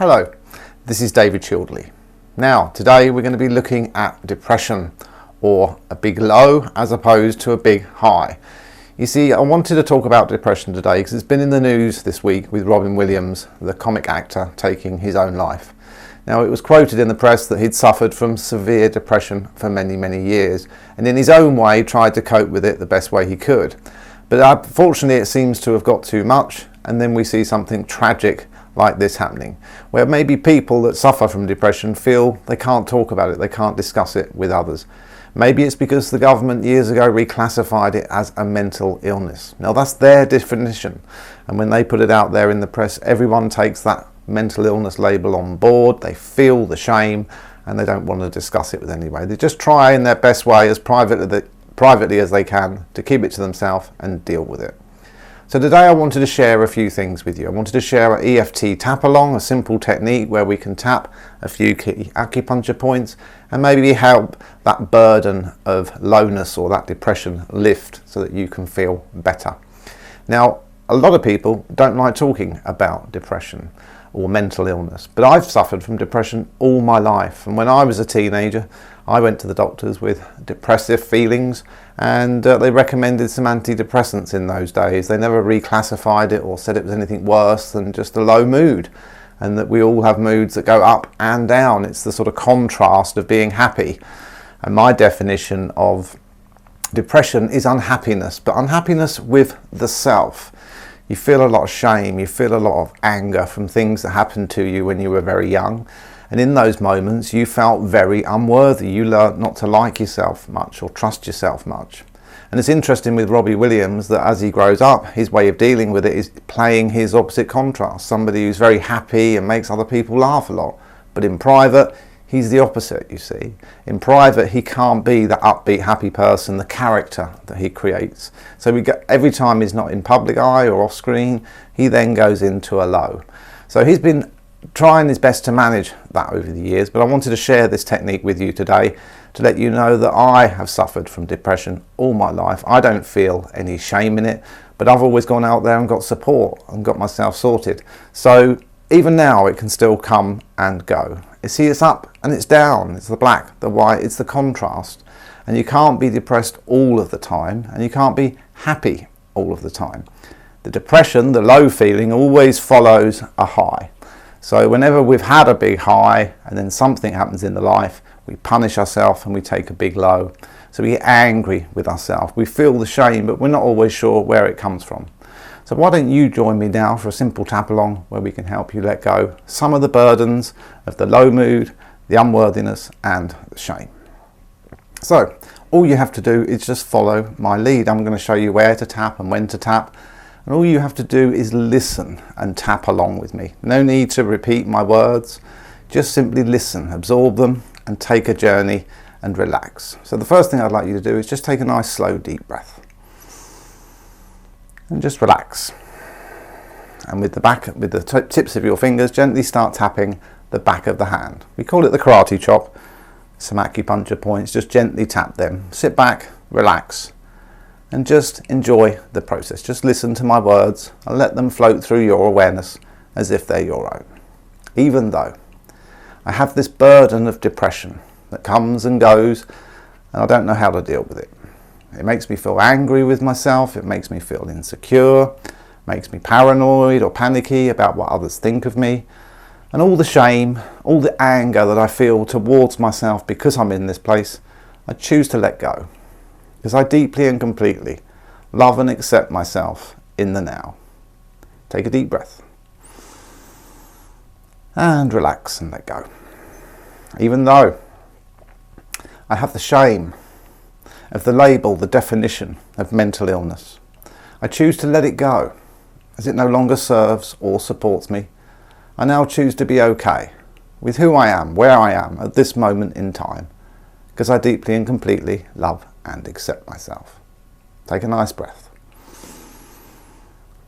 Hello, this is David Childley. Now, today we're going to be looking at depression, or a big low as opposed to a big high. You see, I wanted to talk about depression today because it's been in the news this week with Robin Williams, the comic actor, taking his own life. Now, it was quoted in the press that he'd suffered from severe depression for many, many years, and in his own way tried to cope with it the best way he could. But unfortunately, it seems to have got too much, and then we see something tragic like this happening, where maybe people that suffer from depression feel they can't talk about it, they can't discuss it with others. Maybe it's because the government years ago reclassified it as a mental illness. Now that's their definition, and when they put it out there in the press, everyone takes that mental illness label on board. They feel the shame and they don't want to discuss it with anyone. They just try in their best way, as privately as they can, to keep it to themselves and deal with it. So today I wanted to share a few things with you. I wanted to share an EFT tap along, a simple technique where we can tap a few key acupuncture points and maybe help that burden of lowness or that depression lift so that you can feel better. Now, a lot of people don't like talking about depression or mental illness, but I've suffered from depression all my life, and when I was a teenager I went to the doctors with depressive feelings, and they recommended some antidepressants in those days. They never reclassified it or said it was anything worse than just a low mood, and that we all have moods that go up and down. It's the sort of contrast of being happy, and my definition of depression is unhappiness, but unhappiness with the self. You feel a lot of shame, you feel a lot of anger from things that happened to you when you were very young. And in those moments, you felt very unworthy. You learnt not to like yourself much or trust yourself much. And it's interesting with Robbie Williams that as he grows up, his way of dealing with it is playing his opposite contrast. Somebody who's very happy and makes other people laugh a lot. But in private, he's the opposite, you see. In private, he can't be the upbeat, happy person, the character that he creates. So every time he's not in public eye or off screen, he then goes into a low. So he's been trying his best to manage that over the years, but I wanted to share this technique with you today to let you know that I have suffered from depression all my life. I don't feel any shame in it, but I've always gone out there and got support and got myself sorted. So even now it can still come and go. You see, it's up and it's down, it's the black, the white, it's the contrast, and you can't be depressed all of the time, and you can't be happy all of the time. The depression, the low feeling, always follows a high. So whenever we've had a big high and then something happens in the life, we punish ourselves and we take a big low. So we get angry with ourselves. We feel the shame, but we're not always sure where it comes from. So why don't you join me now for a simple tap along where we can help you let go some of the burdens of the low mood, the unworthiness and the shame. So all you have to do is just follow my lead. I'm going to show you where to tap and when to tap. And all you have to do is listen and tap along with me. No need to repeat my words, just simply listen, absorb them and take a journey and relax. So the first thing I'd like you to do is just take a nice slow deep breath and just relax. And with the tips of your fingers, gently start tapping the back of the hand. We call it the karate chop. Some acupuncture points, just gently tap them. Sit back, relax, and just enjoy the process. Just listen to my words and let them float through your awareness as if they're your own. Even though I have this burden of depression that comes and goes, and I don't know how to deal with it. It makes me feel angry with myself, it makes me feel insecure, makes me paranoid or panicky about what others think of me, and all the shame, all the anger that I feel towards myself because I'm in this place, I choose to let go. Because I deeply and completely love and accept myself in the now. Take a deep breath. And relax and let go. Even though I have the shame of the label, the definition of mental illness, I choose to let it go, as it no longer serves or supports me. I now choose to be okay with who I am, where I am at this moment in time, because I deeply and completely love and accept myself. Take a nice breath.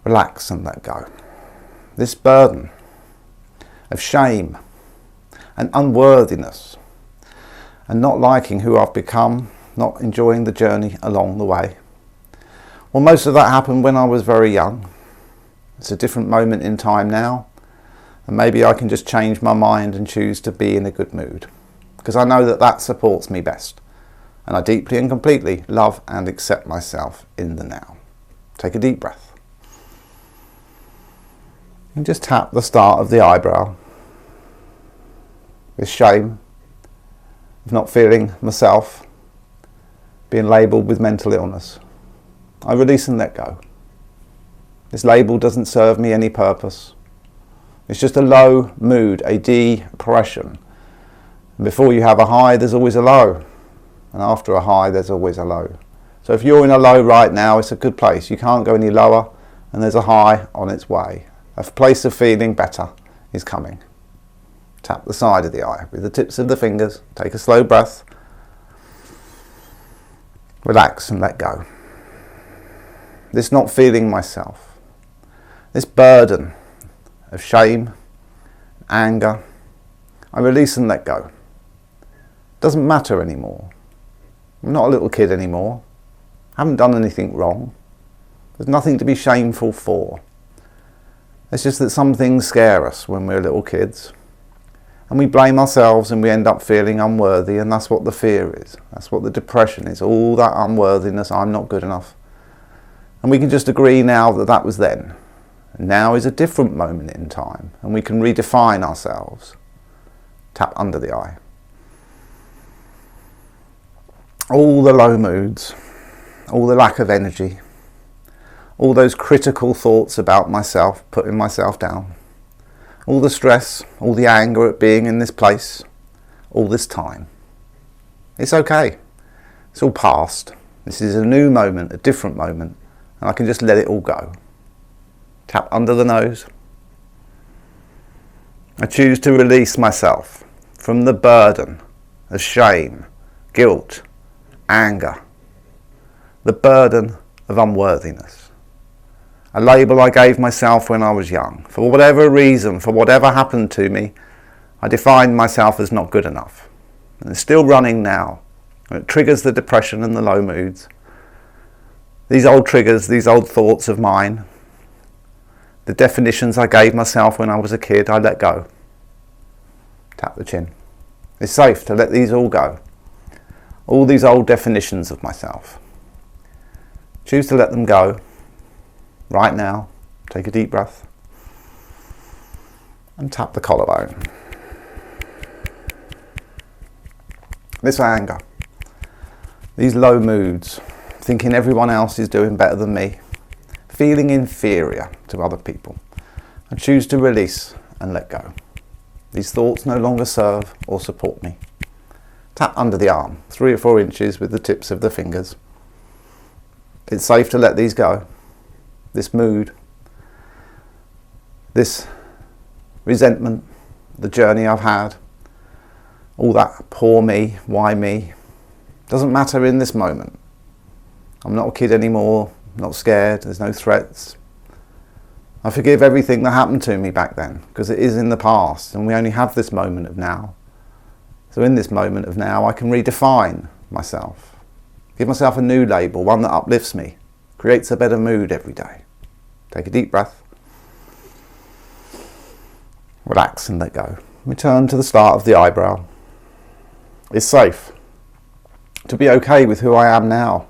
Relax and let go. This burden of shame and unworthiness and not liking who I've become, not enjoying the journey along the way. Well, most of that happened when I was very young. It's a different moment in time now. And maybe I can just change my mind and choose to be in a good mood, because I know that that supports me best. And I deeply and completely love and accept myself in the now. Take a deep breath. And just tap the start of the eyebrow. This shame of not feeling myself, being labelled with mental illness. I release and let go. This label doesn't serve me any purpose. It's just a low mood, a depression. And before you have a high, there's always a low. And after a high, there's always a low. So if you're in a low right now, it's a good place. You can't go any lower, and there's a high on its way. A place of feeling better is coming. Tap the side of the eye with the tips of the fingers. Take a slow breath. Relax and let go. This not feeling myself, this burden of shame, anger, I release and let go. Doesn't matter anymore. I'm not a little kid anymore. I haven't done anything wrong. There's nothing to be shameful for. It's just that some things scare us when we're little kids. And we blame ourselves and we end up feeling unworthy, and that's what the fear is. That's what the depression is. All that unworthiness, I'm not good enough. And we can just agree now that that was then. And now is a different moment in time, and we can redefine ourselves. Tap under the eye. All the low moods, all the lack of energy, all those critical thoughts about myself, putting myself down, all the stress, all the anger at being in this place, all this time. It's okay. It's all past. This is a new moment, a different moment, and I can just let it all go. Tap under the nose. I choose to release myself from the burden of shame, guilt, anger, the burden of unworthiness. A label I gave myself when I was young. For whatever reason, for whatever happened to me, I defined myself as not good enough. And it's still running now. And it triggers the depression and the low moods. These old triggers, these old thoughts of mine, the definitions I gave myself when I was a kid, I let go. Tap the chin. It's safe to let these all go. All these old definitions of myself. Choose to let them go. Right now, take a deep breath. And tap the collarbone. This anger, these low moods, thinking everyone else is doing better than me, feeling inferior to other people, I choose to release and let go. These thoughts no longer serve or support me. Tap under the arm, 3 or 4 inches with the tips of the fingers. It's safe to let these go. This mood, this resentment, the journey I've had, all that poor me, why me, doesn't matter in this moment. I'm not a kid anymore, I'm not scared, there's no threats. I forgive everything that happened to me back then, because it is in the past and we only have this moment of now. So in this moment of now, I can redefine myself, give myself a new label, one that uplifts me, creates a better mood every day. Take a deep breath. Relax and let go. Return to the start of the eyebrow. It's safe to be okay with who I am now.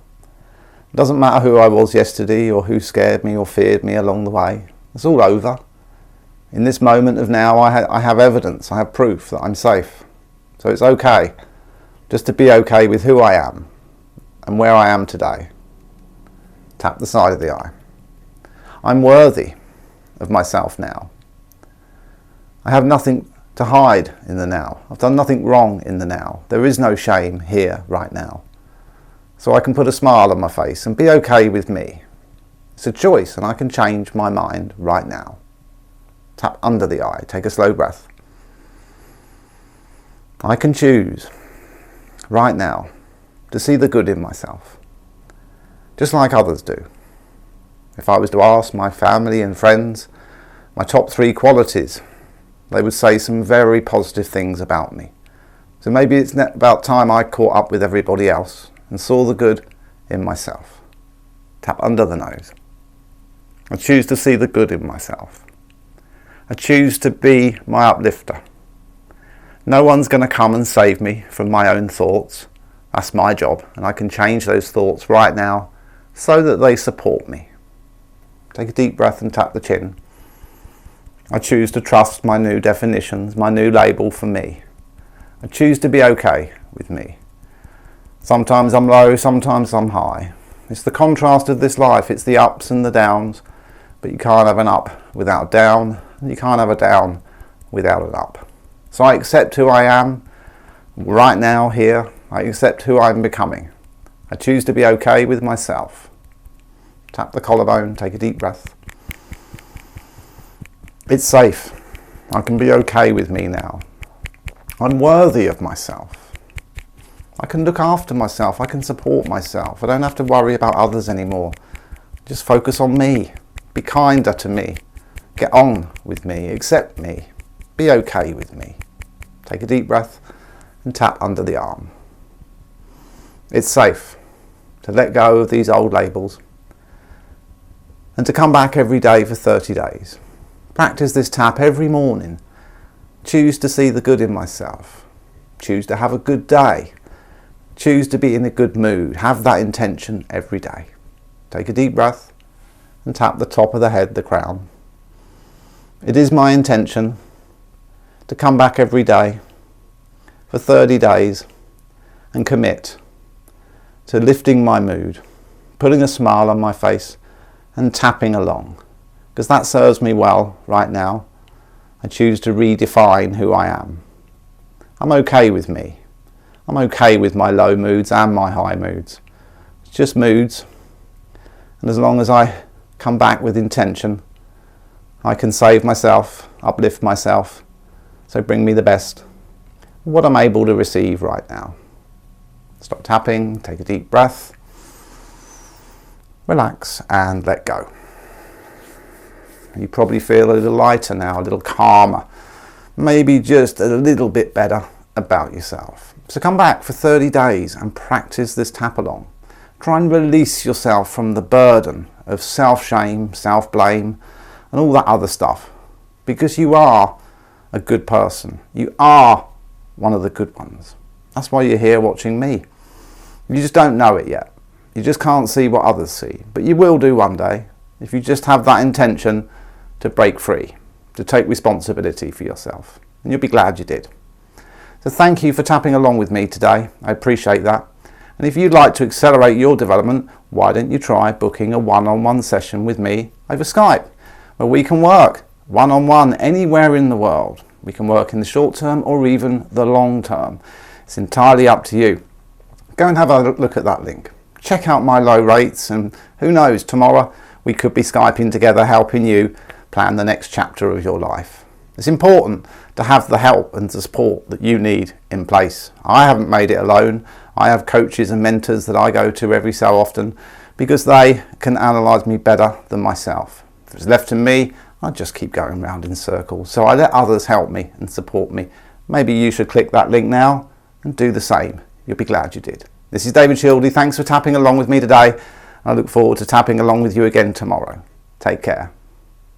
It doesn't matter who I was yesterday or who scared me or feared me along the way. It's all over. In this moment of now, I have evidence, I have proof that I'm safe. So it's okay just to be okay with who I am and where I am today. Tap the side of the eye. I'm worthy of myself now. I have nothing to hide in the now. I've done nothing wrong in the now. There is no shame here right now. So I can put a smile on my face and be okay with me. It's a choice and I can change my mind right now. Tap under the eye. Take a slow breath. I can choose right now to see the good in myself, just like others do. If I was to ask my family and friends my top 3 qualities, they would say some very positive things about me. So maybe it's about time I caught up with everybody else and saw the good in myself. Tap under the nose. I choose to see the good in myself. I choose to be my uplifter. No one's going to come and save me from my own thoughts. That's my job, and I can change those thoughts right now so that they support me. Take a deep breath and tap the chin. I choose to trust my new definitions, my new label for me. I choose to be okay with me. Sometimes I'm low, sometimes I'm high. It's the contrast of this life, it's the ups and the downs, but you can't have an up without a down, and you can't have a down without an up. So I accept who I am right now, here. I accept who I'm becoming. I choose to be okay with myself. Tap the collarbone, take a deep breath. It's safe. I can be okay with me now. I'm worthy of myself. I can look after myself. I can support myself. I don't have to worry about others anymore. Just focus on me. Be kinder to me. Get on with me. Accept me. Be okay with me. Take a deep breath and tap under the arm. It's safe to let go of these old labels and to come back every day for 30 days. Practice this tap every morning. Choose to see the good in myself. Choose to have a good day. Choose to be in a good mood. Have that intention every day. Take a deep breath and tap the top of the head, the crown. It is my intention to come back every day for 30 days and commit to lifting my mood, putting a smile on my face and tapping along, because that serves me well right now. I choose to redefine who I am. I'm okay with me. I'm okay with my low moods and my high moods. It's just moods, and as long as I come back with intention, I can save myself, uplift myself, so bring me the best, what I'm able to receive right now. Stop tapping, take a deep breath, relax and let go. You probably feel a little lighter now, a little calmer, maybe just a little bit better about yourself. So come back for 30 days and practice this tap along. Try and release yourself from the burden of self-shame, self-blame and all that other stuff, because you are a good person. You are one of the good ones. That's why you're here watching me. You just don't know it yet. You just can't see what others see, but you will do one day if you just have that intention to break free, to take responsibility for yourself, and you'll be glad you did. So thank you for tapping along with me today. I appreciate that. And if you'd like to accelerate your development, why don't you try booking a one-on-one session with me over Skype, where we can work one-on-one anywhere in the world. We can work in the short term or even the long term. It's entirely up to you. Go and have a look at that link. Check out my low rates, and who knows, tomorrow we could be Skyping together, helping you plan the next chapter of your life. It's important to have the help and the support that you need in place. I haven't made it alone. I have coaches and mentors that I go to every so often because they can analyse me better than myself. If it's left to me, I just keep going round in circles. So I let others help me and support me. Maybe you should click that link now and do the same. You'll be glad you did. This is David Childley. Thanks for tapping along with me today. I look forward to tapping along with you again tomorrow. Take care.